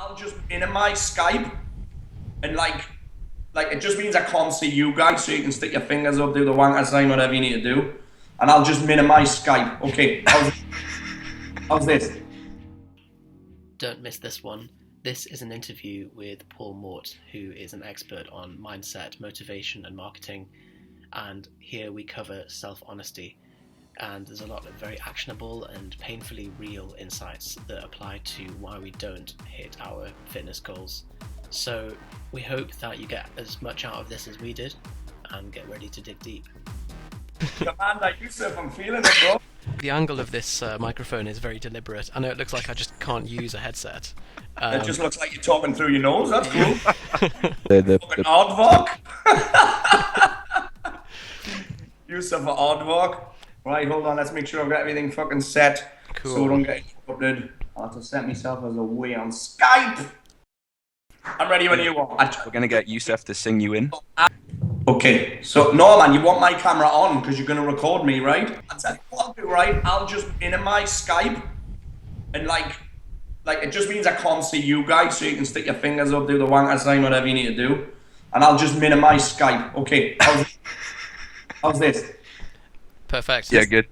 I'll just minimize Skype and like it just means I can't see you guys, so you can stick your fingers up, do the wanker sign, whatever you need to do, and I'll just minimize Skype. Okay, how's this? Don't miss this one. This is an interview with Paul Mort, who is an expert on mindset, motivation, and marketing. And here we cover self-honesty. And there's a lot of very actionable and painfully real insights that apply to why we don't hit our fitness goals. So we hope that you get as much out of this as we did, and get ready to dig deep. The man like Yusuf, I'm feeling it, bro. The angle of this microphone is very deliberate. I know it looks like I just can't use a headset. It just looks like you're talking through your nose. That's cool. The Fucking aardvark. Yusuf an aardvark. Right, hold on. Let's make sure I've got everything fucking set. Cool. So I don't get interrupted. I'll have to set myself as a way on Skype. I'm ready when you are. We're gonna get Yusuf to sing you in. Okay, so no man, you want my camera on because you're gonna record me, right? I'll tell you what I'll do, right? I'll just minimize Skype and like it just means I can't see you guys, so you can stick your fingers up, do the wanker sign, whatever you need to do, and I'll just minimize Skype. Okay, how's this? Perfect. Yeah, good.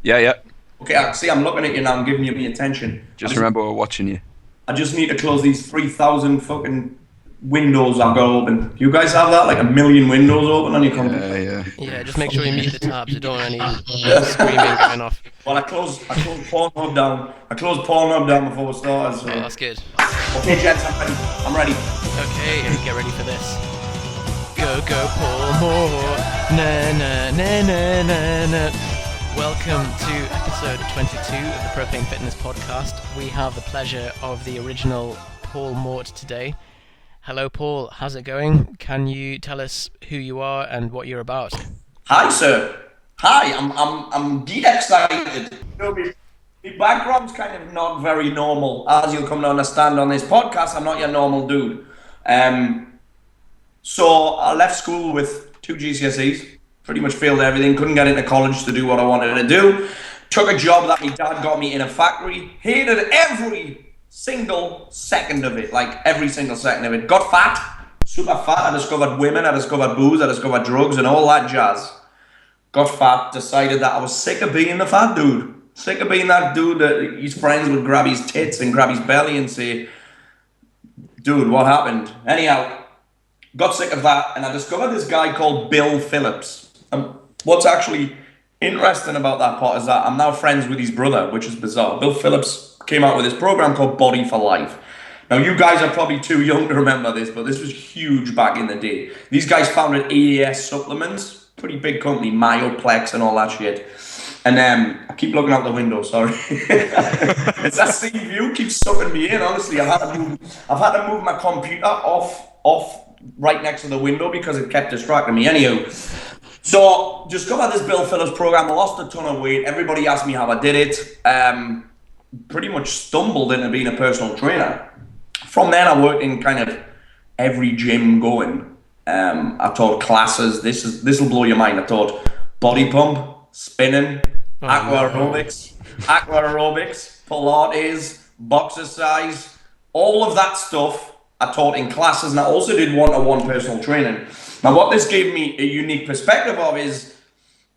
Yeah. Okay, see, I'm looking at you now. I'm giving you my attention. Just remember we're watching you. I just need to close these 3,000 fucking windows I've got open. You guys have that? Like 1 million windows open on your computer? Yeah. Just make sure you mute the tabs. You don't want any screaming going off. Well, I closed Pornhub down. I closed Pornhub down before we started. So. Oh, that's good. Okay, gents, I'm ready. Okay, get ready for this. Go, Paul Mort. Na. Welcome to episode 22 of the Propane Fitness Podcast. We have the pleasure of the original Paul Mort today. Hello, Paul. How's it going? Can you tell us who you are and what you're about? Hi, sir. Hi, I'm indeed excited. My background's kind of not very normal, as you'll come to understand on this podcast. I'm not your normal dude. So I left school with 2 GCSEs. Pretty much failed everything. Couldn't get into college to do what I wanted to do. Took a job that my dad got me in a factory. Hated every single second of it. Like every single second of it. Got fat. Super fat. I discovered women. I discovered booze. I discovered drugs and all that jazz. Got fat. Decided that I was sick of being the fat dude. Sick of being that dude that his friends would grab his tits and grab his belly and say, dude, what happened? Anyhow, got sick of that. And I discovered this guy called Bill Phillips. What's actually interesting about that part is that I'm now friends with his brother, which is bizarre. Bill Phillips came out with this program called Body for Life. Now, you guys are probably too young to remember this, but this was huge back in the day. These guys founded AAS Supplements, pretty big company, Myoplex and all that shit. And I keep looking out the window, sorry. It's that sea view keeps sucking me in, honestly. I've had to move my computer off right next to the window because it kept distracting me. Anywho, so discovered this Bill Phillips program. I lost a ton of weight. Everybody asked me how I did it. Pretty much stumbled into being a personal trainer. From then, I worked in kind of every gym going. I taught classes. This will blow your mind. I taught body pump, spinning, aqua aerobics, Pilates, box exercise, all of that stuff. I taught in classes, and I also did one-to-one personal training. Now, what this gave me a unique perspective of is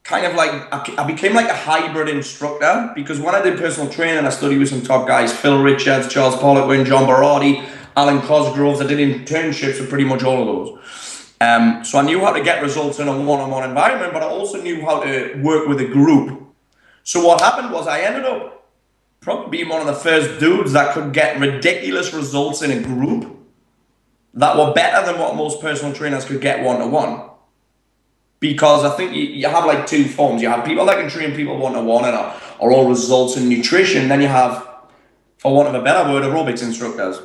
kind of like, I became like a hybrid instructor, because when I did personal training, I studied with some top guys, Phil Richards, Charles Poliquin, John Berardi, Alan Cosgroves. I did internships with pretty much all of those. So I knew how to get results in a one-on-one environment, but I also knew how to work with a group. So what happened was I ended up probably being one of the first dudes that could get ridiculous results in a group that were better than what most personal trainers could get one-to-one. Because I think you have like 2 forms. You have people that can train people one-to-one and are all results in nutrition. Then you have, for want of a better word, aerobics instructors,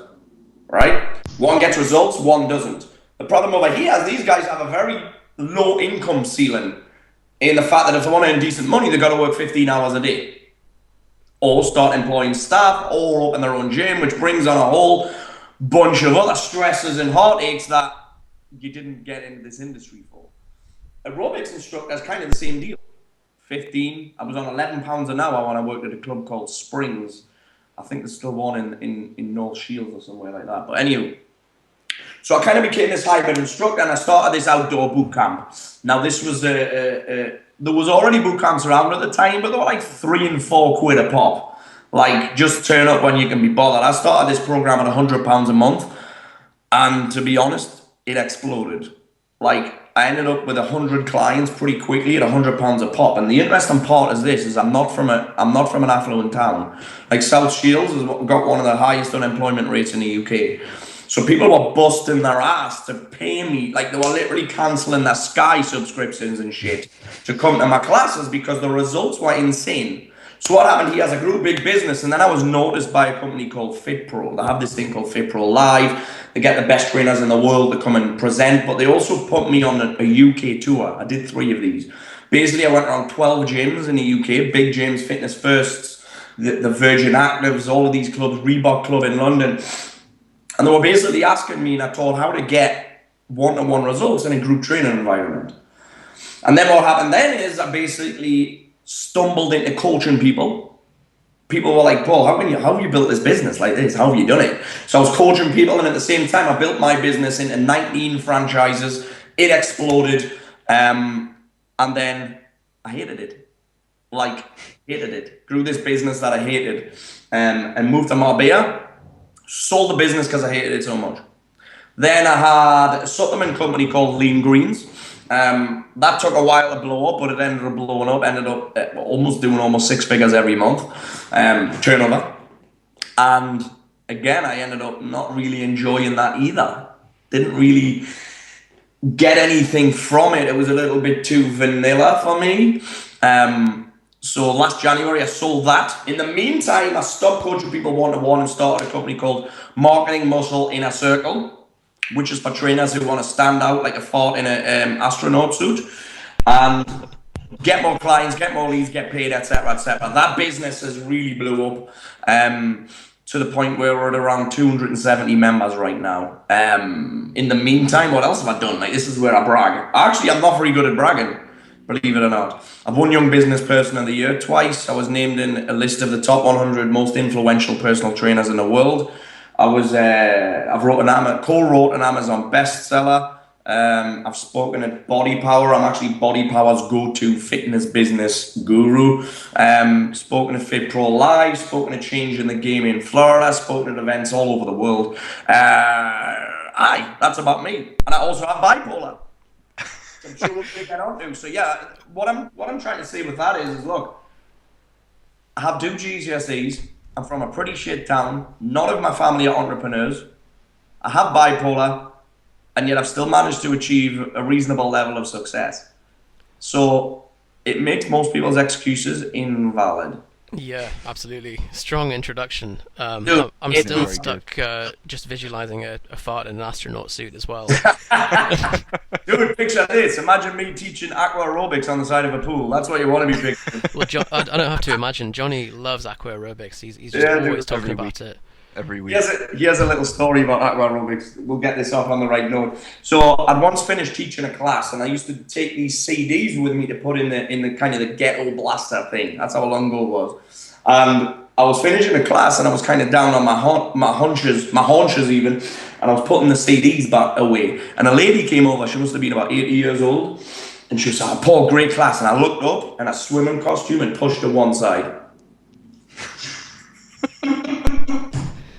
right? One gets results, one doesn't. The problem over here is these guys have a very low income ceiling in the fact that if they want to earn decent money, they've got to work 15 hours a day. Or start employing staff, or open their own gym, which brings on a whole bunch of other stresses and heartaches that you didn't get into this industry for. Aerobics instructor is kind of the same deal. 15, I was on £11 an hour when I worked at a club called Springs. I think there's still one in North Shields or somewhere like that. But anyway, so I kind of became this hybrid instructor, and I started this outdoor boot camp. Now this was there was already boot camps around at the time, but they were like £3 and £4 a pop. Like, just turn up when you can be bothered. I started this program at £100 a month, and to be honest, it exploded. Like, I ended up with 100 clients pretty quickly at £100 a pop. And the interesting part is this: I'm not from an affluent town. Like, South Shields has got one of the highest unemployment rates in the UK. So people were busting their ass to pay me. Like, they were literally cancelling their Sky subscriptions and shit to come to my classes because the results were insane. So what happened? He has a group big business, and then I was noticed by a company called FitPro. They have this thing called FitPro Live. They get the best trainers in the world to come and present, but they also put me on a UK tour. I did 3 of these. Basically, I went around 12 gyms in the UK, big gyms, Fitness Firsts, the Virgin Actives, all of these clubs, Reebok Club in London. And they were basically asking me, and I told how to get one-to-one results in a group training environment. And then what happened then is I basically stumbled into coaching people. People were like, Paul, how have you built this business like this? How have you done it? So I was coaching people, and at the same time, I built my business into 19 franchises. It exploded. And then I hated it. Like, hated it. Grew this business that I hated. And moved to Marbella. Sold the business because I hated it so much. Then I had a supplement company called Lean Greens. That took a while to blow up, but it ended up blowing up. Ended up doing 6 figures every month turnover. And again, I ended up not really enjoying that either. Didn't really get anything from it. It was a little bit too vanilla for me. So last January, I sold that. In the meantime, I stopped coaching people one-to-one and started a company called Marketing Muscle Inner Circle, which is for trainers who want to stand out like a fart in an astronaut suit and get more clients, get more leads, get paid, etc., etc. That business has really blew up to the point where we're at around 270 members right now. In the meantime, what else have I done? Like, this is where I brag. Actually, I'm not very good at bragging, believe it or not. I've won Young Business Person of the Year twice. I was named in a list of the top 100 most influential personal trainers in the world. I've co-wrote an Amazon bestseller. I've spoken at Body Power. I'm actually Body Power's go-to fitness business guru. Spoken at FitPro Live. Spoken at Changing the Game in Florida. Spoken at events all over the world. That's about me. And I also have bipolar. I'm sure we'll get on to. So yeah, what I'm trying to say with that is look, I have 2 GCSEs. I'm from a pretty shit town. None of my family are entrepreneurs. I have bipolar, and yet I've still managed to achieve a reasonable level of success. So it makes most people's excuses invalid. Yeah, absolutely. Strong introduction. Dude, I'm still stuck just visualizing a fart in an astronaut suit as well. Dude, picture this. Imagine me teaching aqua aerobics on the side of a pool. That's what you want to be picturing. Well, I don't have to imagine. Johnny loves aqua aerobics. He's just always talking about it. Every week. He has a little story about aqua aerobics. We'll get this off on the right note. So I'd once finished teaching a class, and I used to take these CDs with me to put in the kind of the ghetto blaster thing. That's how long ago it was. And I was finishing a class, and I was kind of down on my haunches even, and I was putting the CDs back away. And a lady came over. She must have been about 80 years old, and she said, "Paul, great class." And I looked up, in a swimming costume, and pushed to one side.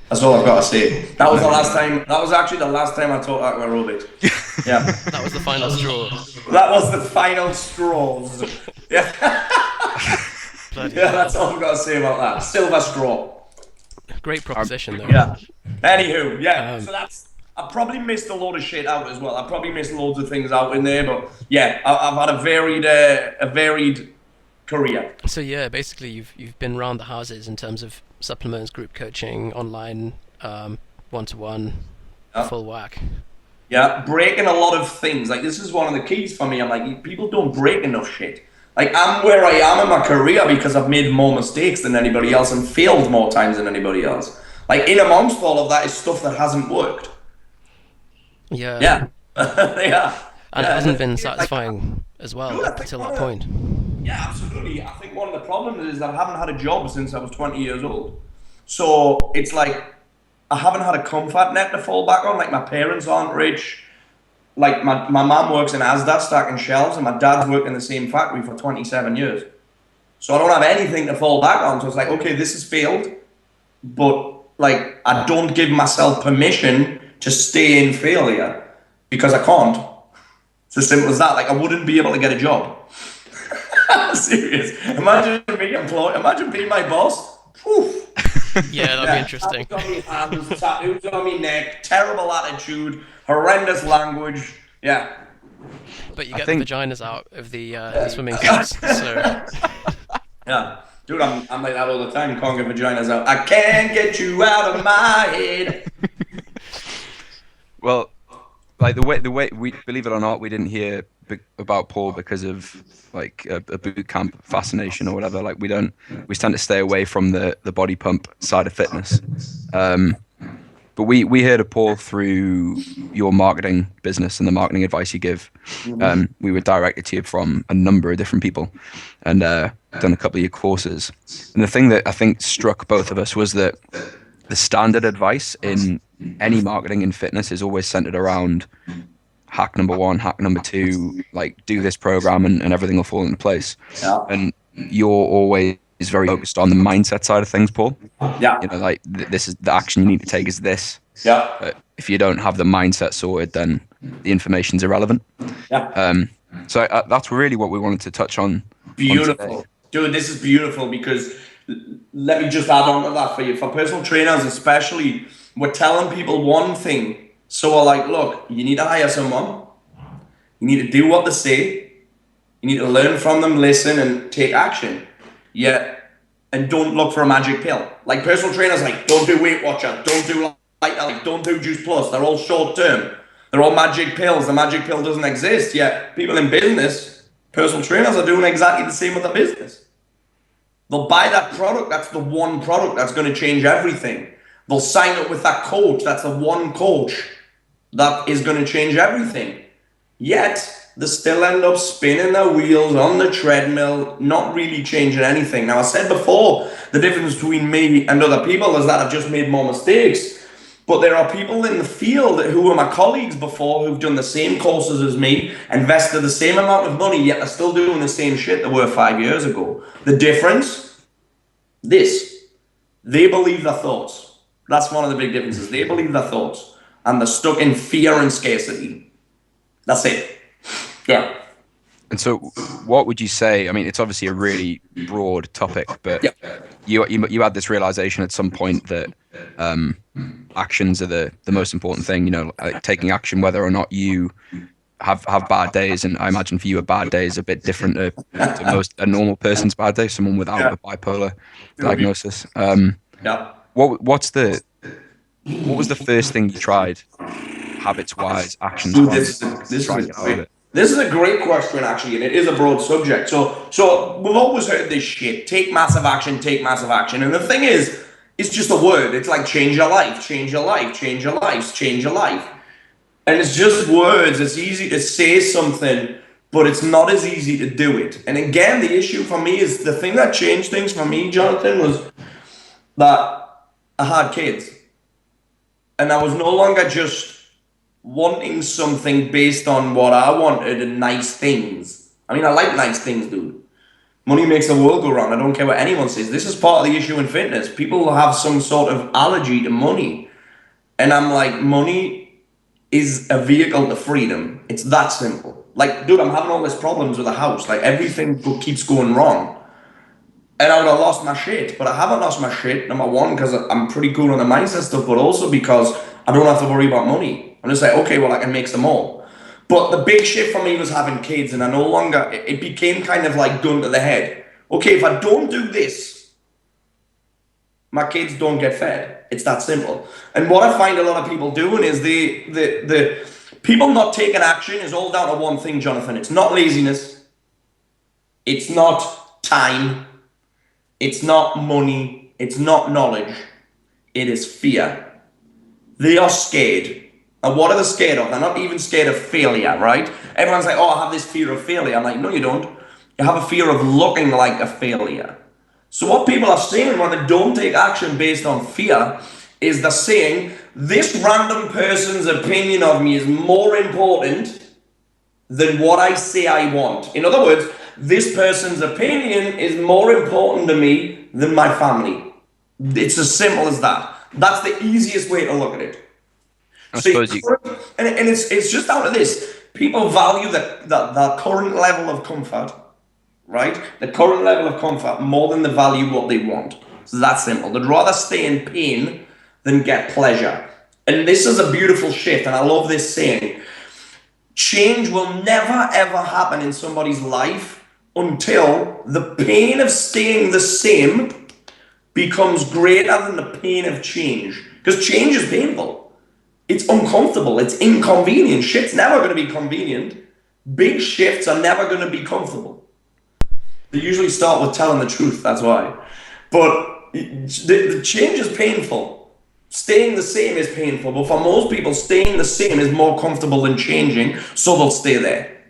That's all I've got to say. That was the last time. That was actually the last time I taught aqua aerobics. Yeah. That was the final straw. That was the final straws. Yeah. Yeah, that's all I've got to say about that. Silver straw. Great proposition, though. Yeah. Anywho, yeah. So I probably missed a load of shit out as well. I probably missed loads of things out in there, but yeah, I've had a varied career. So yeah, basically you've been around the houses in terms of supplements, group coaching, online, one-to-one, full whack. Yeah, breaking a lot of things. Like, this is one of the keys for me. I'm like, people don't break enough shit. Like, I'm where I am in my career because I've made more mistakes than anybody else and failed more times than anybody else. Like, in amongst all of that is stuff that hasn't worked. Yeah. Yeah. Yeah. And it hasn't been satisfying as well up until that point. Yeah, absolutely. I think one of the problems is that I haven't had a job since I was 20 years old. So it's like I haven't had a comfort net to fall back on. Like my parents aren't rich. Like my mum works in Asda stacking shelves, and my dad's worked in the same factory for 27 years. So I don't have anything to fall back on. So it's like, okay, this has failed, but like I don't give myself permission to stay in failure because I can't. It's as simple as that. Like I wouldn't be able to get a job. Serious. Imagine being employed. Imagine being my boss. Whew. Yeah, that'd be interesting. Tattoos on my hands, tattoos on my neck, terrible attitude, horrendous language. Yeah. But you get the vaginas out of the swimming suits, so... Yeah. Dude, I'm like that all the time. Can't get vaginas out. I can't get you out of my head. Well, like the way we, believe it or not, we didn't hear about Paul because of like a boot camp fascination or whatever. Like we tend to stay away from the body pump side of fitness. But we heard of Paul through your marketing business and the marketing advice you give. We were directed to you from a number of different people, and done a couple of your courses. And the thing that I think struck both of us was that the standard advice in any marketing in fitness is always centered around hack number 1, hack number 2, like do this program and everything will fall into place. Yeah. And you're always very focused on the mindset side of things, Paul. Yeah. You know, like this is the action you need to take is this. Yeah. But if you don't have the mindset sorted, then the information's irrelevant. Yeah. So that's really what we wanted to touch on. Beautiful. Dude, this is beautiful because let me just add on to that for you. For personal trainers especially, we're telling people one thing. So we're like, look, you need to hire someone. You need to do what they say. You need to learn from them, listen, and take action. Yeah. And don't look for a magic pill. Like personal trainers, like don't do Weight Watcher, don't do like don't do Juice Plus. They're all short term. They're all magic pills. The magic pill doesn't exist. Yet people in business, personal trainers are doing exactly the same with their business. They'll buy that product. That's the one product that's going to change everything. They'll sign up with that coach. That's the one coach that is going to change everything. Yet they still end up spinning their wheels on the treadmill, not really changing anything. Now, I said before, the difference between me and other people is that I've just made more mistakes. But there are people in the field who were my colleagues before who've done the same courses as me, invested the same amount of money, yet they're still doing the same shit they were 5 years ago. The difference? This. They believe their thoughts. That's one of the big differences. They believe their thoughts. And they're stuck in fear and scarcity. That's it. Yeah. And so what would you say, I mean, it's obviously a really broad topic, but you had this realization at some point that actions are the most important thing, you know, like taking action, whether or not you have bad days. And I imagine for you, a bad day is a bit different to a normal person's bad day, someone without a bipolar diagnosis. What was the first thing you tried, habits-wise, actions-wise? This is a great question, actually, and it is a broad subject. So we've always heard this shit: take massive action, take massive action. And the thing is, it's just a word. It's like change your life, change your life, change your life, change your life. And it's just words. It's easy to say something, but it's not as easy to do it. And again, the issue for me is the thing that changed things for me, Jonathan, was that I had kids. And I was no longer just wanting something based on what I wanted and nice things. I mean, I like nice things, dude. Money makes the world go round. I don't care what anyone says. This is part of the issue in fitness. People have some sort of allergy to money. And I'm like, money is a vehicle to freedom. It's that simple. Like, dude, I'm having all these problems with the house. Like, everything keeps going wrong. And I would have lost my shit. But I haven't lost my shit, number one, because I'm pretty cool on the mindset stuff, but also because I don't have to worry about money. I'm just like, okay, well, I can make some more. But the big shift for me was having kids, and I no longer, it became kind of like gun to the head. Okay, if I don't do this, my kids don't get fed. It's that simple. And what I find a lot of people doing is the people not taking action is all down to one thing, Jonathan. It's not laziness. It's not time. It's not money. It's not knowledge. It is fear. They are scared. And what are they scared of? They're not even scared of failure, right? Everyone's like, oh, I have this fear of failure. I'm like, no, you don't. You have a fear of looking like a failure. So what people are saying when they don't take action based on fear is they're saying, this random person's opinion of me is more important than what I say I want. In other words, this person's opinion is more important to me than my family. It's as simple as that. That's the easiest way to look at it. And it's just out of this. People value the current level of comfort, right? The current level of comfort more than they value what they want. So that's simple. They'd rather stay in pain than get pleasure. And this is a beautiful shift, and I love this saying. Change will never ever happen in somebody's life until the pain of staying the same becomes greater than the pain of change. Because change is painful. It's uncomfortable. It's inconvenient. Shit's never going to be convenient. Big shifts are never going to be comfortable. They usually start with telling the truth, that's why. But the change is painful. Staying the same is painful, but for most people, staying the same is more comfortable than changing, so they'll stay there.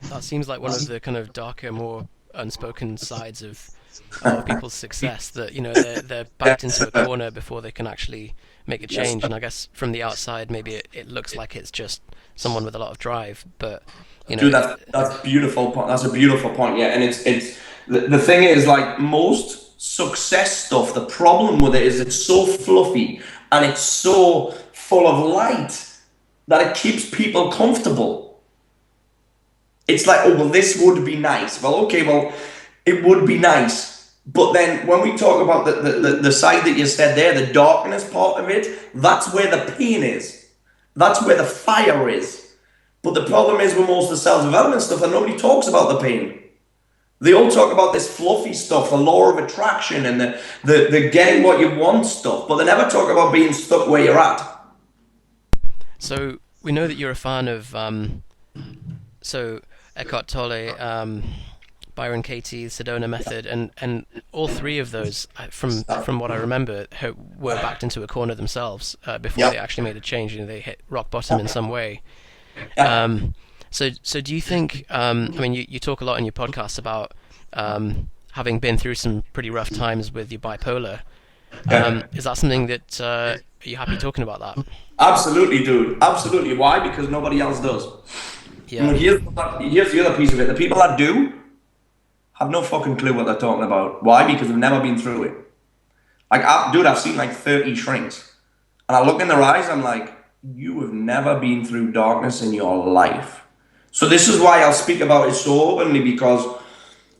That seems like one of the kind of darker, more unspoken sides of people's success, that, you know, they're backed into a corner before they can actually make a change. And I guess from the outside, maybe it looks like it's just someone with a lot of drive, but, you know... Dude, that's beautiful. That's a beautiful point, yeah. And it's the thing is, like, most success stuff, the problem with it is it's so fluffy and it's so full of light that it keeps people comfortable. It's like, oh, well, this would be nice. Well, okay, well, it would be nice. But then when we talk about the side that you said there, the darkness part of it, that's where the pain is. That's where the fire is. But the problem is with most of the self-development stuff that nobody talks about the pain. They all talk about this fluffy stuff, the law of attraction and the getting what you want stuff, but they never talk about being stuck where you're at. So we know that you're a fan of Eckhart Tolle, Byron Katie, the Sedona method, and all three of those, from what I remember, were backed into a corner themselves before they actually made a change. You know, they hit rock bottom in some way. So do you think, I mean, you talk a lot in your podcast about having been through some pretty rough times with your bipolar. Is that something that, are you happy talking about that? Absolutely, dude. Absolutely. Why? Because nobody else does. Yeah. Here's the other piece of it. The people that do have no fucking clue what they're talking about. Why? Because they've never been through it. Like, I've seen like 30 shrinks. And I look in their eyes, I'm like, you have never been through darkness in your life. So this is why I'll speak about it so openly, because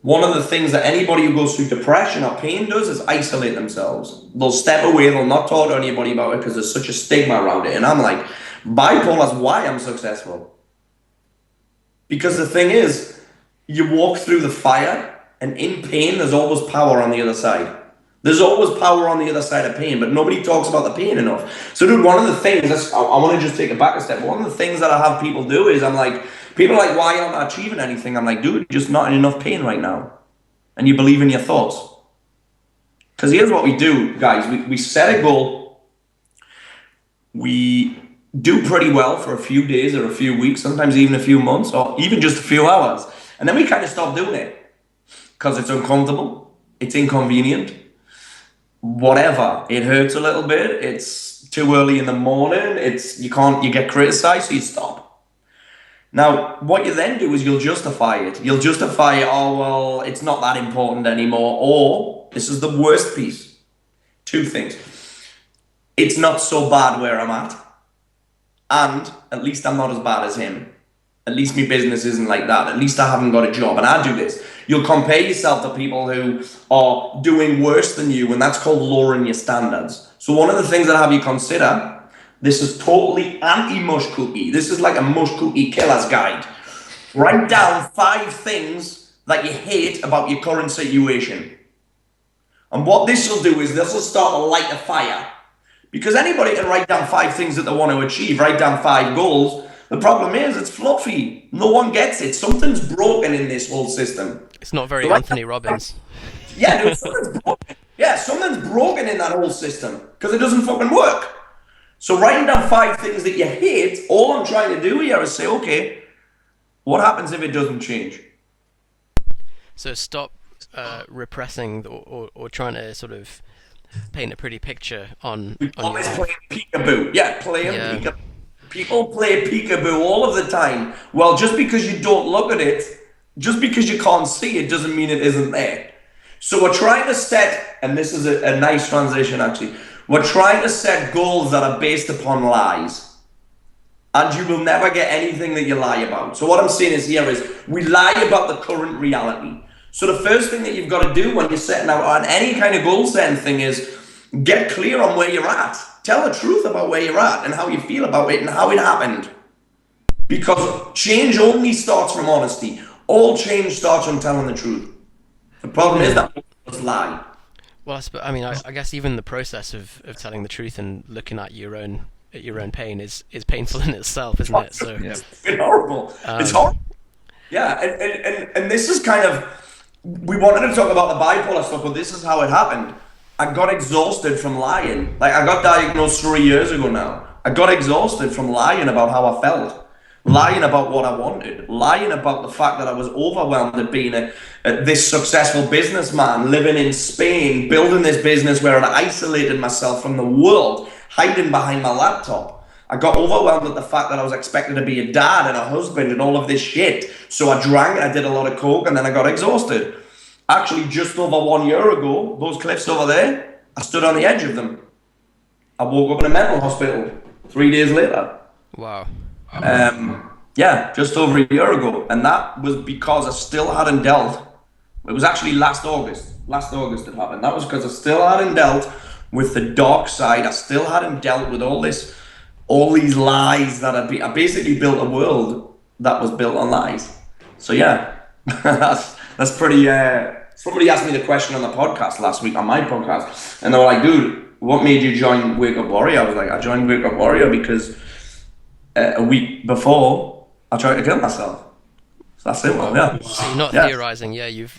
one of the things that anybody who goes through depression or pain does is isolate themselves. They'll step away, they'll not talk to anybody about it because there's such a stigma around it. And I'm like, bipolar is why I'm successful. Because the thing is, you walk through the fire, and in pain, there's always power on the other side. There's always power on the other side of pain, but nobody talks about the pain enough. So, dude, one of the things, I want to just take it back a step. One of the things that I have people do is, I'm like, people are like, why aren't I achieving anything? I'm like, dude, you're just not in enough pain right now. And you believe in your thoughts. Because here's what we do, guys. We set a goal. We do pretty well for a few days or a few weeks, sometimes even a few months, or even just a few hours. And then we kind of stop doing it. Because it's uncomfortable. It's inconvenient. Whatever, it hurts a little bit, it's too early in the morning, you get criticized, so you stop. Now, what you then do is you'll justify it. Oh, well, it's not that important anymore. Or, this is the worst piece. Two things. It's not so bad where I'm at. And at least I'm not as bad as him. At least my business isn't like that. At least I haven't got a job. And I do this. You'll compare yourself to people who are doing worse than you, and that's called lowering your standards. So one of the things that I have you consider, this is totally anti-mush cookie. This is like a mush cookie killer's guide. Write down 5 things that you hate about your current situation. And what this will do is this will start to light a fire. Because anybody can write down 5 things that they want to achieve, write down 5 goals. The problem is it's fluffy. No one gets it. Something's broken in this whole system. It's not very Anthony Robbins. Yeah, dude, something's broken. Yeah, something's broken in that whole system because it doesn't fucking work. So writing down 5 things that you hate, all I'm trying to do here is say, okay, what happens if it doesn't change? So stop repressing or trying to sort of paint a pretty picture on We your always life. play peekaboo. Yeah, playing Yeah. peekaboo. People play peekaboo all of the time. Well, just because you don't look at it, just because you can't see it, doesn't mean it isn't there. So we're trying to set, and this is a nice transition actually, we're trying to set goals that are based upon lies. And you will never get anything that you lie about. So what I'm saying is here is we lie about the current reality. So the first thing that you've got to do when you're setting out on any kind of goal setting thing is get clear on where you're at. Tell the truth about where you're at and how you feel about it and how it happened. Because change only starts from honesty. All change starts from telling the truth. The problem is that people lie. Well, I guess even the process of telling the truth and looking at your own pain is painful in itself, isn't it? So Yeah. It's horrible. It's horrible. Yeah, and this is kind of, we wanted to talk about the bipolar stuff, but this is how it happened. I got exhausted from lying. Like, I got diagnosed 3 years ago now. I got exhausted from lying about how I felt, lying about what I wanted, lying about the fact that I was overwhelmed at being this successful businessman, living in Spain, building this business where I isolated myself from the world, hiding behind my laptop. I got overwhelmed at the fact that I was expected to be a dad and a husband and all of this shit. So I drank, I did a lot of coke, and then I got exhausted. Actually, just over 1 year ago, those cliffs over there, I stood on the edge of them. I woke up in a mental hospital 3 days later. wow. Yeah, just over a year ago. And that was because I still hadn't dealt. It was actually last August. Last August it happened. That was because I still hadn't dealt with the dark side. I still hadn't dealt with all these lies that I basically built a world that was built on lies. So yeah, that's pretty. Somebody asked me the question on the podcast last week, on my podcast, and they were like, "Dude, what made you join Wake Up Warrior?" I was like, "I joined Wake Up Warrior because a week before I tried to kill myself." So that's simple. Yeah. So you're not theorizing. Yeah, you've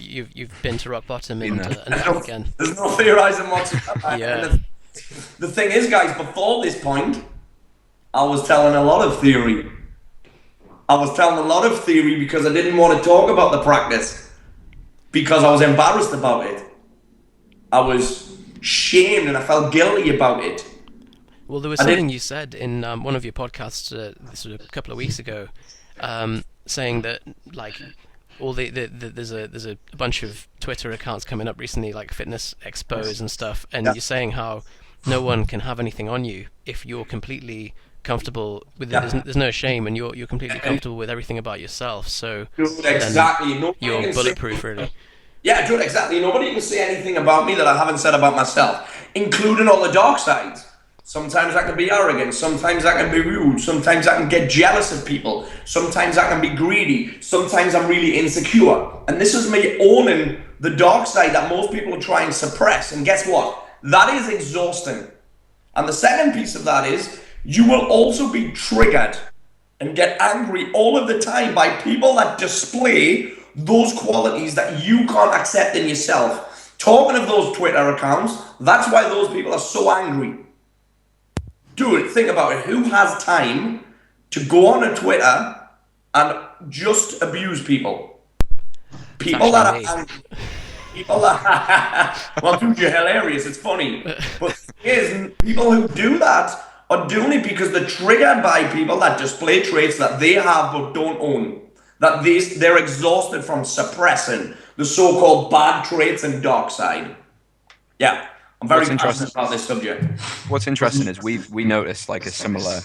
been to rock bottom and back again. There's no theorizing whatsoever. Yeah. The thing is, guys, before this point, I was telling a lot of theory. I was telling a lot of theory because I didn't want to talk about the practice. Because I was embarrassed about it. I was shamed and I felt guilty about it. Well, there was something you said in one of your podcasts sort of a couple of weeks ago, saying that like all there's a bunch of Twitter accounts coming up recently, like Fitness Expos and stuff, and you're saying how no one can have anything on you if you're completely comfortable with it. There's no shame, and you're completely comfortable with everything about yourself. So Dude, exactly. you're bulletproof, really. Yeah, dude, exactly. Nobody can say anything about me that I haven't said about myself, including all the dark sides. Sometimes I can be arrogant. Sometimes I can be rude. Sometimes I can get jealous of people. Sometimes I can be greedy. Sometimes I'm really insecure. And this is me owning the dark side that most people try and suppress. And guess what? That is exhausting. And the second piece of that is you will also be triggered and get angry all of the time by people that display those qualities that you can't accept in yourself. Talking of those Twitter accounts, that's why those people are so angry. Dude, think about it. Who has time to go on a Twitter and just abuse people? People that are angry. People that, well, dude, you're hilarious. It's funny. But the thing is, people who do that are doing it because they're triggered by people that display traits that they have but don't own. That they're exhausted from suppressing the so-called bad traits and dark side. Yeah, I'm very passionate about this subject. What's interesting is we noticed like a similar,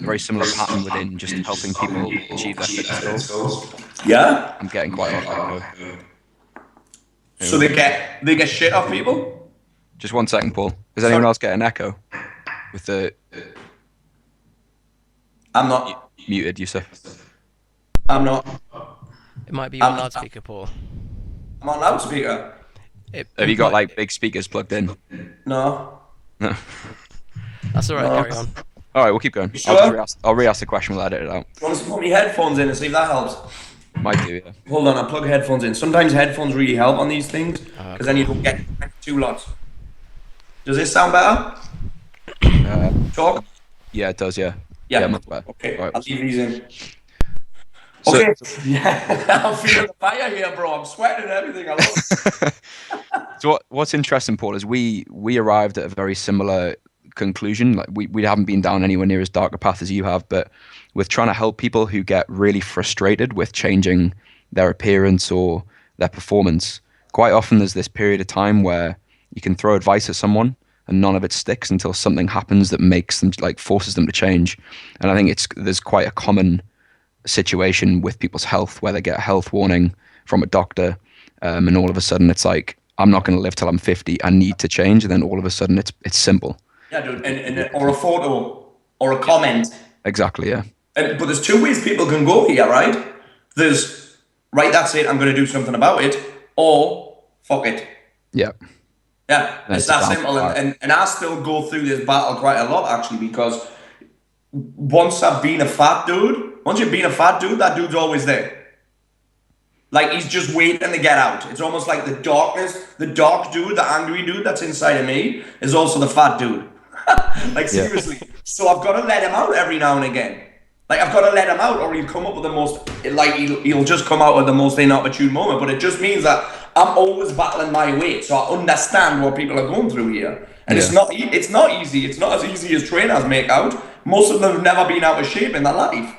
very similar pattern within just helping people achieve their fitness goals. Yeah? I'm getting quite a lot of echo. So they get shit off people? Just 1 second, Paul. Does anyone else get an echo? With the... I'm not. Muted, Yusuf. I'm not. It might be your loudspeaker, Paul. I'm on loudspeaker. Have you got like big speakers plugged in? No. No. That's alright, carry on. Alright, we'll keep going. Sure? I'll re-ask the question, we'll edit it out. You want us to put my headphones in and see if that helps? Might do, yeah. Hold on, I'll plug headphones in. Sometimes headphones really help on these things, because then you don't get too lots. Does this sound better? Talk? Yeah, it does, yeah. Yeah. Much better. Okay, Right. I'll leave these in. Okay. Yeah, I'm feeling the fire here, bro. I'm sweating and everything. I love it. So what's interesting, Paul, is we arrived at a very similar conclusion. Like we haven't been down anywhere near as dark a path as you have, but with trying to help people who get really frustrated with changing their appearance or their performance, quite often there's this period of time where you can throw advice at someone and none of it sticks until something happens that makes them, like, forces them to change. And I think there's quite a common situation with people's health where they get a health warning from a doctor, and all of a sudden it's like, I'm not going to live till I'm 50. I need to change, and then all of a sudden it's simple. Yeah, dude, or a photo or a comment. Exactly, yeah. But there's two ways people can go here, right? There's, right, that's it, I'm going to do something about it, or fuck it. Yeah. Yeah, it's that simple. And I still go through this battle quite a lot, actually, because once you've been a fat dude, that dude's always there. Like, he's just waiting to get out. It's almost like the dark dude, the angry dude that's inside of me is also the fat dude. Like, seriously. Yeah. So I've got to let him out every now and again. Like, I've got to let him out, or he'll come up with the most, like, he'll just come out with the most inopportune moment. But it just means that I'm always battling my weight, so I understand what people are going through here. And it's not easy. It's not as easy as trainers make out. Most of them have never been out of shape in their life.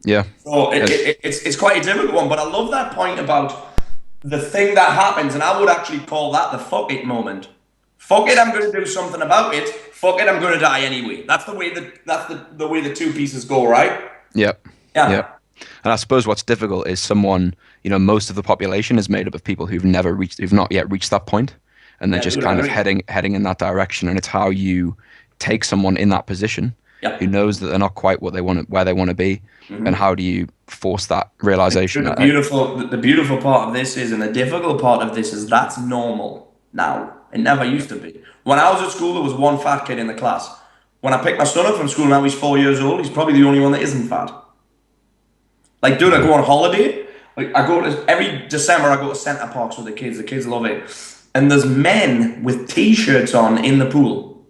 Yeah. So it's quite a difficult one, but I love that point about the thing that happens, and I would actually call that the fuck it moment. Fuck it, I'm going to do something about it. Fuck it, I'm going to die anyway. That's the way the way the two pieces go, right? Yep. Yeah. Yep. And I suppose what's difficult is someone, most of the population is made up of people who've not yet reached that point, and they're just kind of heading in that direction. And it's how you take someone in that position who knows that they're not quite where they want to be, and how do you force that realization? The beautiful part of this is, and the difficult part of this is, that's normal now. It never used to be. When I was at school, there was one fat kid in the class. When I picked my son up from school, now he's 4 years old, he's probably the only one that isn't fat. Like, dude, I go on holiday. Like, every December, I go to Centre Parks with the kids. The kids love it. And there's men with T-shirts on in the pool.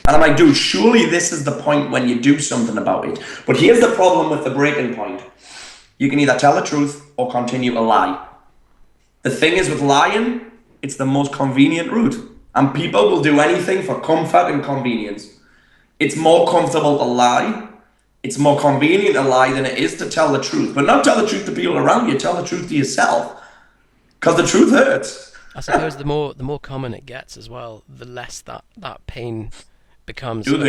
And I'm like, dude, surely this is the point when you do something about it. But here's the problem with the breaking point. You can either tell the truth or continue to lie. The thing is, with lying, it's the most convenient route. And people will do anything for comfort and convenience. It's more comfortable to lie. It's more convenient to lie than it is to tell the truth. But not tell the truth to people around you, tell the truth to yourself. Because the truth hurts. I suppose the more common it gets as well, the less that pain becomes of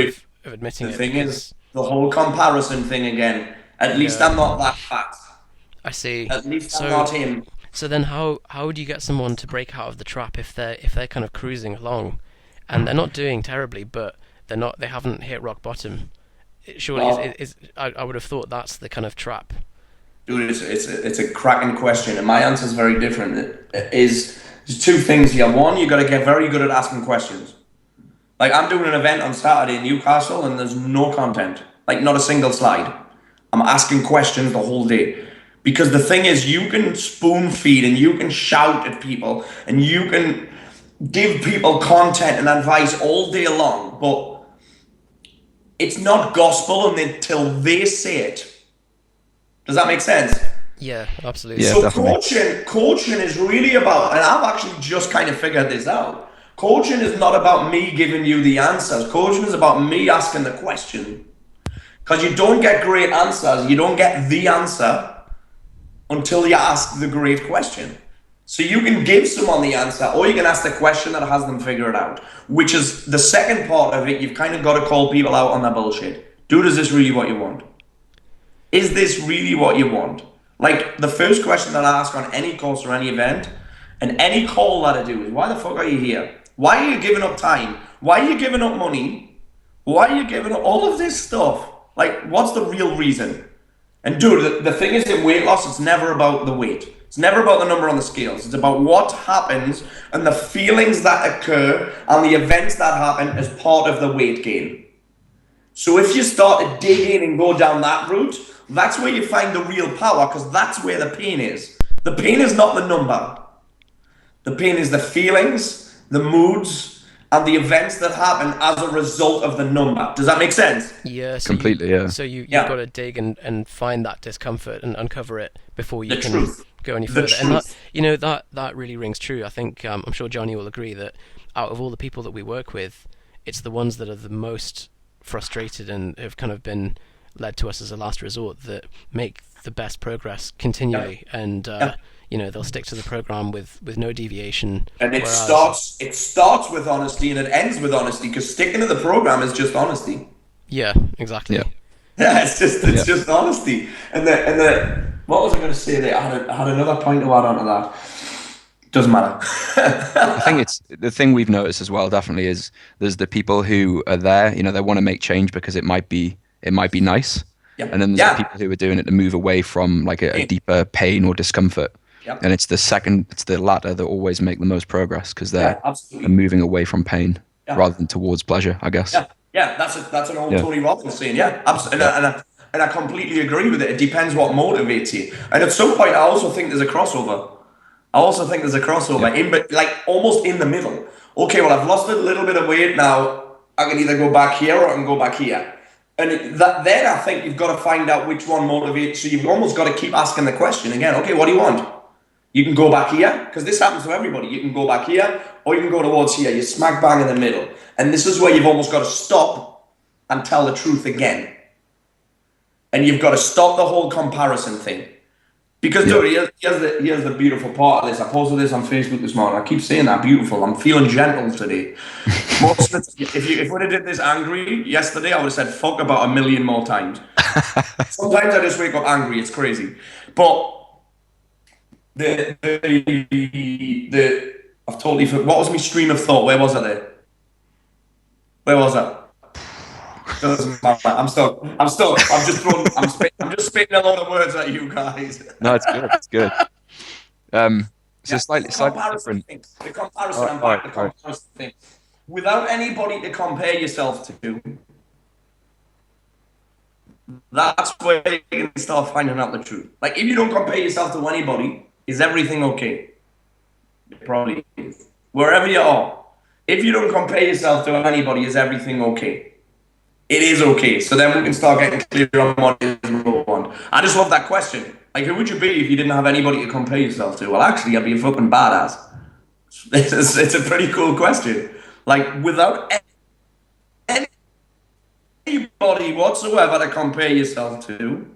admitting it. The thing is, the whole comparison thing again. At least I'm not that fat. I see. At least I'm not him. So then how would you get someone to break out of the trap if they're kind of cruising along and they're not doing terribly, but they haven't hit rock bottom? Surely I would have thought that's the kind of trap. Dude, it's a cracking question, and my answer is very different. There's two things here. One, you got to get very good at asking questions. Like, I'm doing an event on Saturday in Newcastle, and there's no content. Like, not a single slide. I'm asking questions the whole day. Because the thing is, you can spoon feed and you can shout at people and you can give people content and advice all day long, but it's not gospel until they say it. Does that make sense? Yeah, absolutely. Yeah, so definitely. coaching is really about, and I've actually just kind of figured this out. Coaching is not about me giving you the answers. Coaching is about me asking the question. Because you don't get great answers, you don't get the answer until you ask the great question. So you can give someone the answer, or you can ask the question that has them figure it out, which is the second part of it. You've kind of got to call people out on their bullshit. Dude, is this really what you want? Is this really what you want? Like, the first question that I ask on any course or any event, and any call that I do is, why the fuck are you here? Why are you giving up time? Why are you giving up money? Why are you giving up all of this stuff? Like, what's the real reason? And dude, the thing is, in weight loss, it's never about the weight. It's never about the number on the scales. It's about what happens and the feelings that occur and the events that happen as part of the weight gain. So if you start to dig in and go down that route, that's where you find the real power, because that's where the pain is. The pain is not the number. The pain is the feelings, the moods, and the events that happen as a result of the number. Does that make sense? Yeah, so Completely, yeah. So you've got to dig and find that discomfort and uncover it before you can go any further. And that really rings true. I think I'm sure Johnny will agree that out of all the people that we work with, it's the ones that are the most frustrated and have kind of been led to us as a last resort that make the best progress continually. And they'll stick to the program with no deviation. And it starts with honesty and it ends with honesty, because sticking to the program is just honesty. Yeah, exactly. Yeah, it's just honesty. And the what was I going to say there? I had another point to add onto that. Doesn't matter. I think it's the thing we've noticed as well. Definitely is there's the people who are there. They want to make change because it might be nice. Yep. And then there's the people who are doing it to move away from like a deeper pain or discomfort. Yep. And it's the latter that always make the most progress, because they're moving away from pain rather than towards pleasure, I guess. Yeah, that's an old Tony Robbins saying. Yeah, absolutely. And I completely agree with it. It depends what motivates you. And at some point, I also think there's a crossover. Almost in the middle. Okay, well, I've lost a little bit of weight now. I can either go back here or I can go back here. And then I think you've got to find out which one motivates. So you've almost got to keep asking the question again. Okay, what do you want? You can go back here, because this happens to everybody. You can go back here, or you can go towards here. You're smack bang in the middle. And this is where you've almost got to stop and tell the truth again. And you've got to stop the whole comparison thing. Because, dude, here's the beautiful part of this. I posted this on Facebook this morning. I keep saying that, beautiful. I'm feeling gentle today. If we'd have did this angry yesterday, I would have said fuck about 1 million more times. Sometimes I just wake up angry. It's crazy. But I've totally forgot. What was my stream of thought? Where was I there? Where was I? Doesn't matter. I'm stuck. I'm just spitting a lot of words at you guys. No, it's good. It's good. So slightly different. The comparison thing. Without anybody to compare yourself to, that's where you can start finding out the truth. Like, if you don't compare yourself to anybody, is everything okay? It probably is. Wherever you are, if you don't compare yourself to anybody, is everything okay? It is okay. So then we can start getting clear on what is what we want. I just love that question. Like, who would you be if you didn't have anybody to compare yourself to? Well, actually, I'd be a fucking badass. It's a pretty cool question. Like, without anybody whatsoever to compare yourself to,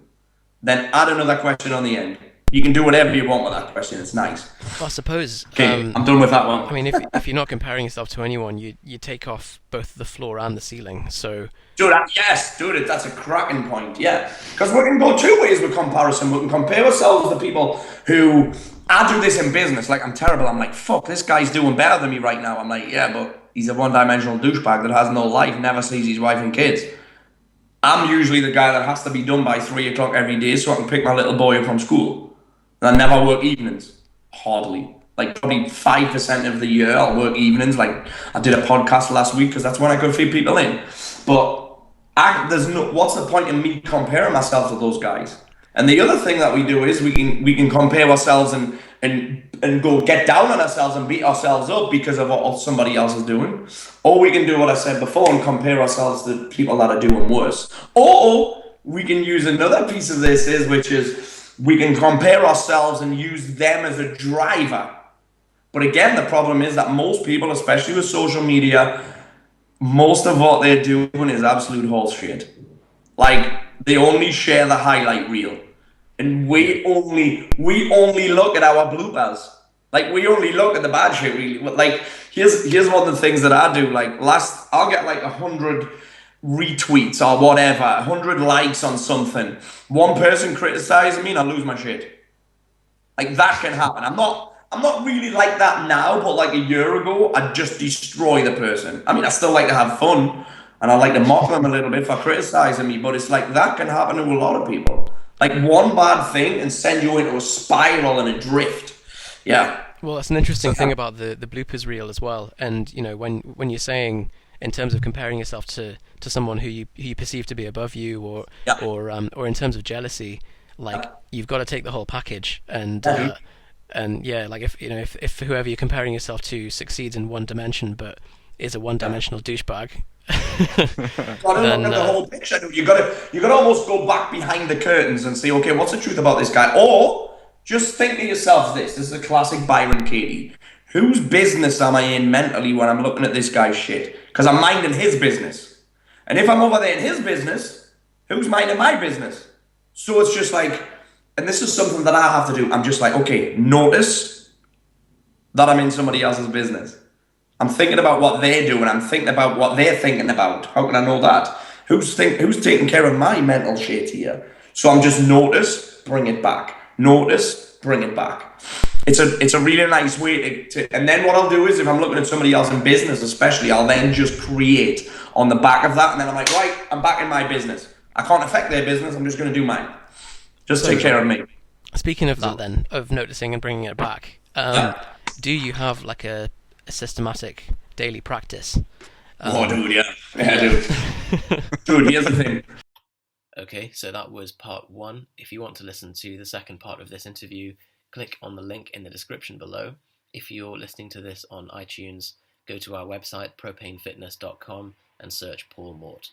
then add another question on the end. You can do whatever you want with that question. It's nice. Well, I suppose. Okay, I'm done with that one. I mean, if you're not comparing yourself to anyone, you take off both the floor and the ceiling. So. Dude, that's a cracking point. Yeah, because we can go two ways with comparison. We can compare ourselves to people who. I do this in business. Like, I'm terrible. I'm like, fuck, this guy's doing better than me right now. I'm like, yeah, but he's a one-dimensional douchebag that has no life, never sees his wife and kids. I'm usually the guy that has to be done by 3 o'clock every day so I can pick my little boy up from school. And I never work evenings. Hardly. Like, probably 5% of the year I'll work evenings. Like, I did a podcast last week because that's when I could fit people in. But what's the point in me comparing myself to those guys? And the other thing that we do is we can compare ourselves and go get down on ourselves and beat ourselves up because of what somebody else is doing. Or we can do what I said before and compare ourselves to people that are doing worse. Or we can use another piece of this which is we can compare ourselves and use them as a driver. But again, the problem is that most people, especially with social media, most of what they're doing is absolute horse shit. Like, they only share the highlight reel. And we only look at our bloopers. Like, we only look at the bad shit. Like, here's one of the things that I do. Like, I'll get like 100 retweets or whatever, 100 likes on something. One person criticizing me and I lose my shit. Like, that can happen. I'm not really like that now, but like a year ago, I'd just destroy the person. I mean, I still like to have fun and I like to mock them a little bit for criticizing me, but it's like that can happen to a lot of people. Like, one bad thing and send you into a spiral and a drift. Yeah. Well, that's an interesting thing about the bloopers reel as well. And, you know, when you're saying in terms of comparing yourself to someone who you perceive to be above you or in terms of jealousy, like, you've got to take the whole package. And like, if whoever you're comparing yourself to succeeds in one dimension, but is a one-dimensional douchebag, Gotta look at the whole picture. Dude. You gotta almost go back behind the curtains and say, okay, what's the truth about this guy? Or just think to yourself this is a classic Byron Katie. Whose business am I in mentally when I'm looking at this guy's shit? Because I'm minding his business. And if I'm over there in his business, who's minding my business? So it's just like, and this is something that I have to do. I'm just like, okay, notice that I'm in somebody else's business. I'm thinking about what they're doing. I'm thinking about what they're thinking about. How can I know that? Who's taking care of my mental shit here? So I'm just notice, bring it back. Notice, bring it back. It's a really nice way to. And then what I'll do is, if I'm looking at somebody else in business, especially, I'll then just create on the back of that, and then I'm like, right, I'm back in my business. I can't affect their business. I'm just going to do mine. Just take care of me. Speaking of that, then, of noticing and bringing it back, do you have like a systematic daily practice? Dude, yeah, dude. Dude, here's the thing. Okay, so that was part 1. If you want to listen to the second part of this interview, click on the link in the description below. If you're listening to this on iTunes, go to our website, propanefitness.com, and search Paul Mort.